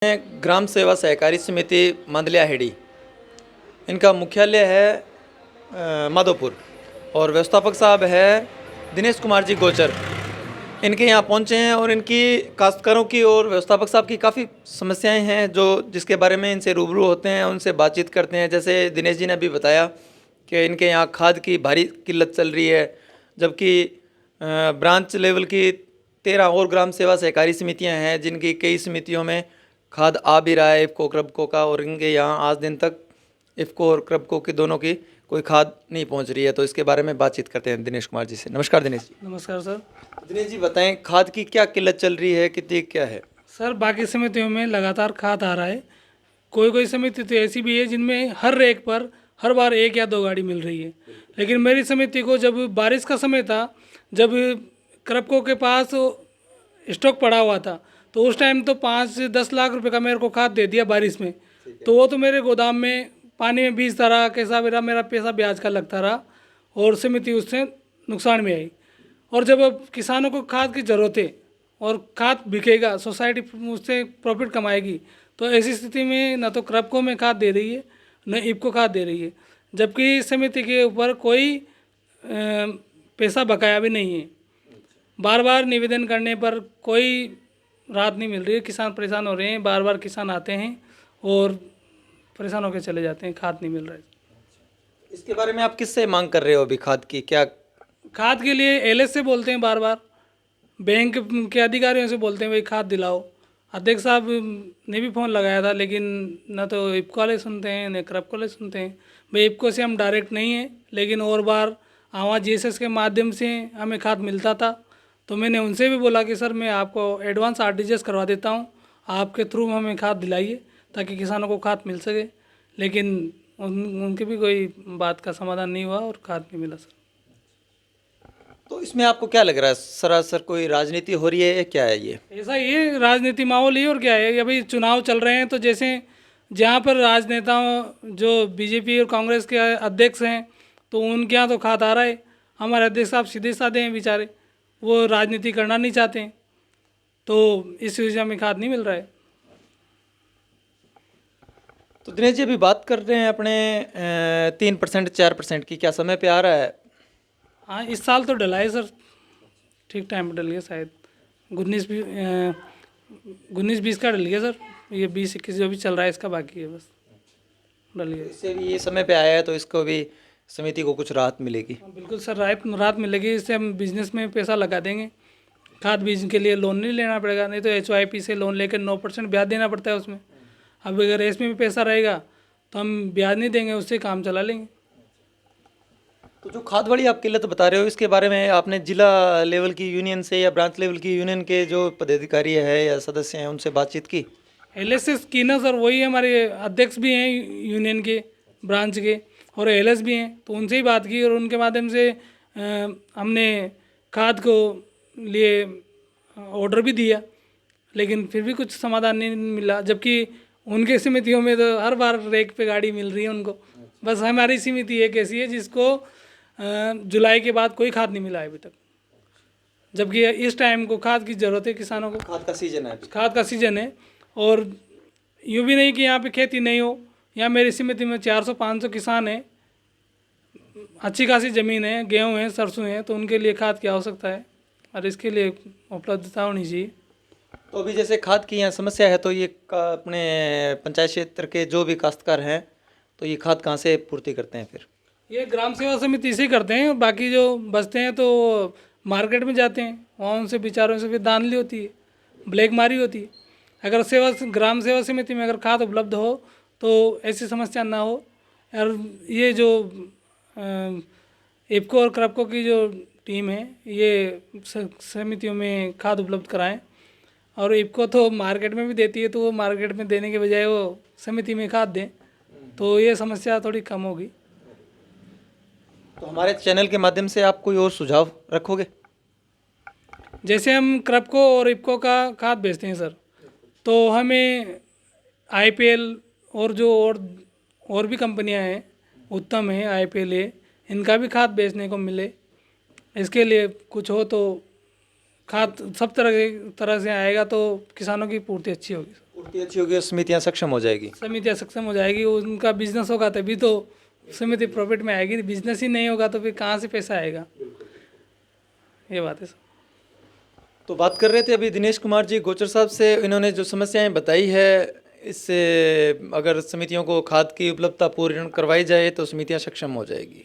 ग्राम सेवा सहकारी समिति मंदलिया हेड़ी, इनका मुख्यालय है माधोपुर और व्यवस्थापक साहब है दिनेश कुमार जी गोचर। इनके यहाँ पहुँचे हैं और इनकी काश्तकारों की और व्यवस्थापक साहब की काफ़ी समस्याएं हैं जो जिसके बारे में इनसे रूबरू होते हैं, उनसे बातचीत करते हैं। जैसे दिनेश जी ने अभी बताया कि इनके यहाँ खाद की भारी किल्लत चल रही है, जबकि ब्रांच लेवल की 13 और ग्राम सेवा सहकारी समितियाँ हैं जिनकी कई समितियों में खाद आ भी रहा है इफ़को क्रबको का, और इनके यहाँ आज दिन तक इफ़को और क्रबको की दोनों की कोई खाद नहीं पहुँच रही है। तो इसके बारे में बातचीत करते हैं दिनेश कुमार जी से। नमस्कार दिनेश जी। नमस्कार सर। दिनेश जी बताएं, खाद की क्या किल्लत चल रही है, कितनी क्या है? सर बाकी समितियों में लगातार खाद आ रहा है। कोई कोई समिति तो ऐसी भी है जिनमें हर रेक पर हर बार एक या दो गाड़ी मिल रही है, लेकिन मेरी समिति को जब बारिश का समय था, जब क्रबको के पास स्टॉक पड़ा हुआ था, तो उस टाइम तो 5-10 लाख रुपए का मेरे को खाद दे दिया बारिश में। तो वो तो मेरे गोदाम में पानी में बीज रहा, कैसा मेरा पैसा ब्याज का लगता रहा और समिति उससे नुकसान में आई। और जब अब किसानों को खाद की ज़रूरत है और खाद बिकेगा, सोसाइटी उससे प्रॉफिट कमाएगी, तो ऐसी स्थिति में न तो क्रबको में खाद दे रही है न इफ़को खाद दे रही है, जबकि समिति के ऊपर कोई पैसा बकाया भी नहीं है। बार बार निवेदन करने पर कोई राहत नहीं मिल रही है, किसान परेशान हो रहे हैं। बार बार किसान आते हैं और परेशान होकर चले जाते हैं, खाद नहीं मिल रहा है। इसके बारे में आप किससे मांग कर रहे हो अभी खाद की? क्या खाद के लिए एलएस से बोलते हैं, बार बार बैंक के अधिकारियों से बोलते हैं भाई खाद दिलाओ। अध्यक्ष साहब ने भी फ़ोन लगाया था, लेकिन न तो इफ़को वाले सुनते हैं न क्रबको वाले सुनते हैं। भाई इफ़को से हम डायरेक्ट नहीं हैं, लेकिन और बार आवाज़ जीएसएस के माध्यम से हमें खाद मिलता था। तो मैंने उनसे भी बोला कि सर मैं आपको एडवांस आरटीजीएस करवा देता हूँ, आपके थ्रू हमें खाद दिलाइए ताकि किसानों को खाद मिल सके, लेकिन उनकी भी कोई बात का समाधान नहीं हुआ और खाद नहीं मिला सर। तो इसमें आपको क्या लग रहा है, सरासर कोई राजनीति हो रही है या क्या है ये? ऐसा ये राजनीति माहौल ही, और क्या है। अभी चुनाव चल रहे हैं, तो जैसे जहाँ पर राजनेताओं जो बीजेपी और कांग्रेस के अध्यक्ष हैं, तो उनके यहाँ तो खाद आ रहा है। हमारे अध्यक्ष साहब सीधे साधे हैं बेचारे, वो राजनीति करना नहीं चाहते हैं, तो इस वजह में खाद नहीं मिल रहा है। तो दिनेश जी अभी बात कर रहे हैं अपने 3% 4% की, क्या समय पे आ रहा है? हाँ, इस साल तो डला है सर, ठीक टाइम पर डल गया शायद। 19-20 का डल गया सर, ये 20-21 जो भी चल रहा है इसका बाकी है, बस डल गया। इससे भी ये समय पे आया है तो इसको भी समिति को कुछ राहत मिलेगी। हाँ, बिल्कुल सर, राहत मिलेगी। इससे हम बिजनेस में पैसा लगा देंगे। खाद बीज के लिए लोन नहीं लेना पड़ेगा, नहीं तो HYP से लोन लेकर 9% ब्याज देना पड़ता है उसमें। अब अगर इसमें भी पैसा रहेगा तो हम ब्याज नहीं देंगे, उससे काम चला लेंगे। तो जो खाद वाली आप किल्लत बता रहे हो, इसके बारे में आपने जिला लेवल की यूनियन से या ब्रांच लेवल की यूनियन के जो पदाधिकारी है या सदस्य हैं उनसे बातचीत की? LS की ना सर, वही हमारे अध्यक्ष भी हैं यूनियन के, ब्रांच के, और LS भी हैं, तो उनसे ही बात की और उनके माध्यम से हमने खाद को लिए ऑर्डर भी दिया, लेकिन फिर भी कुछ समाधान नहीं मिला। जबकि उनके समितियों में तो हर बार रेक पे गाड़ी मिल रही है उनको। बस हमारी समिति एक ऐसी है जिसको जुलाई के बाद कोई खाद नहीं मिला है अभी तक, जबकि इस टाइम को खाद की ज़रूरत है किसानों को। खाद का सीजन है, खाद का सीजन है, और यूँ भी नहीं कि यहाँ पे खेती नहीं हो। यहाँ मेरी समिति में 400-500 किसान हैं, अच्छी खासी ज़मीन है, गेहूँ है, सरसों है, तो उनके लिए खाद की आवश्यकता है और इसके लिए उपलब्धता होनी चाहिए। तो अभी जैसे खाद की यहाँ समस्या है, तो ये अपने पंचायत क्षेत्र के जो भी काश्तकार हैं तो ये खाद कहाँ से पूर्ति करते हैं फिर? ये ग्राम सेवा समिति से करते हैं, बाकी जो बचते हैं तो मार्केट में जाते हैं, वहाँ उनसे बेचारों से फिर धांधली होती है, ब्लैक मारी होती है। अगर ग्राम सेवा समिति में अगर खाद उपलब्ध हो तो ऐसी समस्या ना हो। और ये जो इफ़को और क्रबको की जो टीम है, ये समितियों में खाद उपलब्ध कराएं। और इफ़को तो मार्केट में भी देती है, तो वो मार्केट में देने के बजाय वो समिति में खाद दें, तो ये समस्या थोड़ी कम होगी। तो हमारे चैनल के माध्यम से आप कोई और सुझाव रखोगे? जैसे हम क्रबको और इफ़को का खाद बेचते हैं सर, तो हमें IPL और जो और भी कंपनियां हैं, उत्तम है, IPL है, इनका भी खाद बेचने को मिले। इसके लिए कुछ हो तो खाद सब तरह से आएगा तो किसानों की पूर्ति अच्छी होगी। पूर्ति अच्छी होगी, समितियाँ सक्षम हो जाएगी। समितियाँ सक्षम हो जाएगी, उनका बिजनेस होगा तभी तो समिति प्रॉफिट में आएगी। बिजनेस ही नहीं होगा तो फिर कहाँ से पैसा आएगा, ये बात है सर। तो बात कर रहे थे अभी दिनेश कुमार जी गोचर साहब से, इन्होंने जो समस्याएं बताई है, इससे अगर समितियों को खाद की उपलब्धता पूर्ण करवाई जाए तो समितियां सक्षम हो जाएगी।